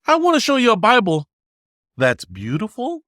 I want to show you a Bible that's beautiful.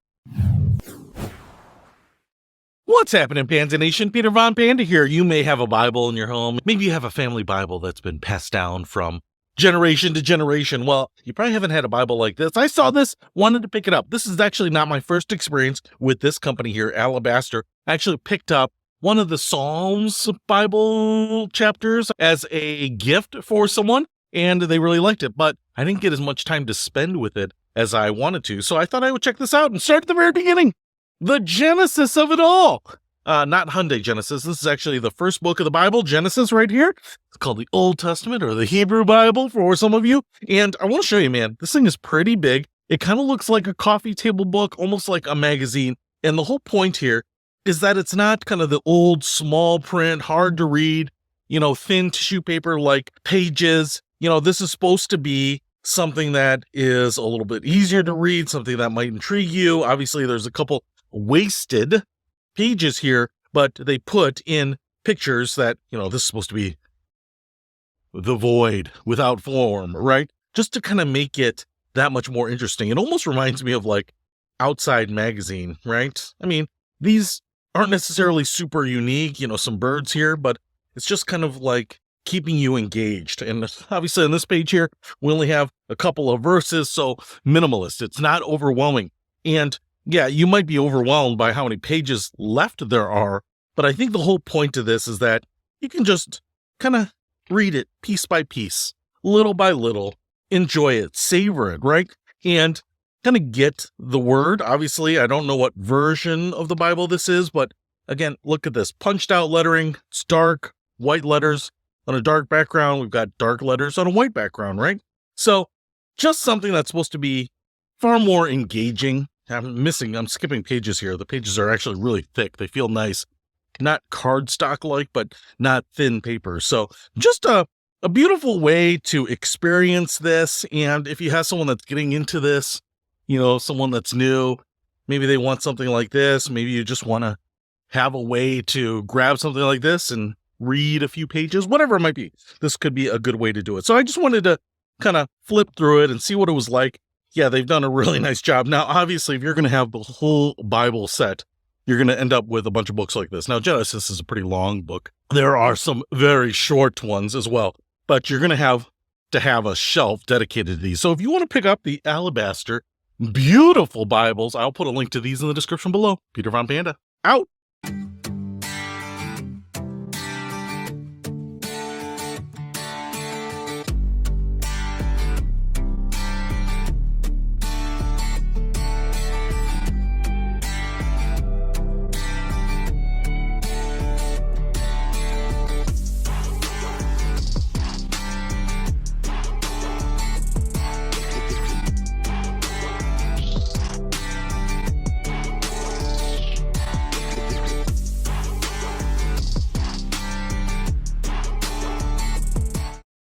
What's happening, Panda Nation? Peter Von Panda here. You may have a Bible in your home. Maybe you have a family Bible that's been passed down from generation to generation. Well, you probably haven't had a Bible like this. I saw this, wanted to pick it up. This is actually not my first experience with this company here, Alabaster. I actually picked up one of the Psalms Bible chapters as a gift for someone, and they really liked it, but I didn't get as much time to spend with it as I wanted to. So I thought I would check this out and start at the very beginning. The Genesis of it all. Not Hyundai Genesis. This is actually the first book of the Bible, Genesis, right here. It's called the Old Testament or the Hebrew Bible for some of you. And I want to show you, man, this thing is pretty big. It kind of looks like a coffee table book, almost like a magazine. And the whole point here is that it's not kind of the old small print, hard to read, thin tissue paper like pages. This is supposed to be something that is a little bit easier to read, something that might intrigue you. Obviously, there's a couple wasted pages here, but they put in pictures that, this is supposed to be the void without form, right? Just to kind of make it that much more interesting. It almost reminds me of like Outside Magazine, right? I mean, these aren't necessarily super unique, some birds here, but it's just kind of like keeping you engaged. And obviously on this page here, we only have a couple of verses, so minimalist. It's not overwhelming. And yeah, you might be overwhelmed by how many pages left there are, but I think the whole point of this is that you can just kind of read it piece by piece, little by little, enjoy it, savor it, right? And kind of get the word. Obviously, I don't know what version of the Bible this is, but again, look at this. Punched out lettering. It's dark, white letters on a dark background. We've got dark letters on a white background, right? So just something that's supposed to be far more engaging. I'm skipping pages here. The pages are actually really thick. They feel nice. Not cardstock-like, but not thin paper. So just a beautiful way to experience this. And if you have someone that's getting into this, someone that's new, maybe they want something like this. Maybe you just want to have a way to grab something like this and read a few pages, whatever it might be. This could be a good way to do it. So I just wanted to kind of flip through it and see what it was like. Yeah, they've done a really nice job. Now, obviously, if you're going to have the whole Bible set, you're going to end up with a bunch of books like this. Now, Genesis is a pretty long book. There are some very short ones as well, but you're going to have a shelf dedicated to these. So if you want to pick up the Alabaster beautiful Bibles, I'll put a link to these in the description below. Peter Von Panda, out.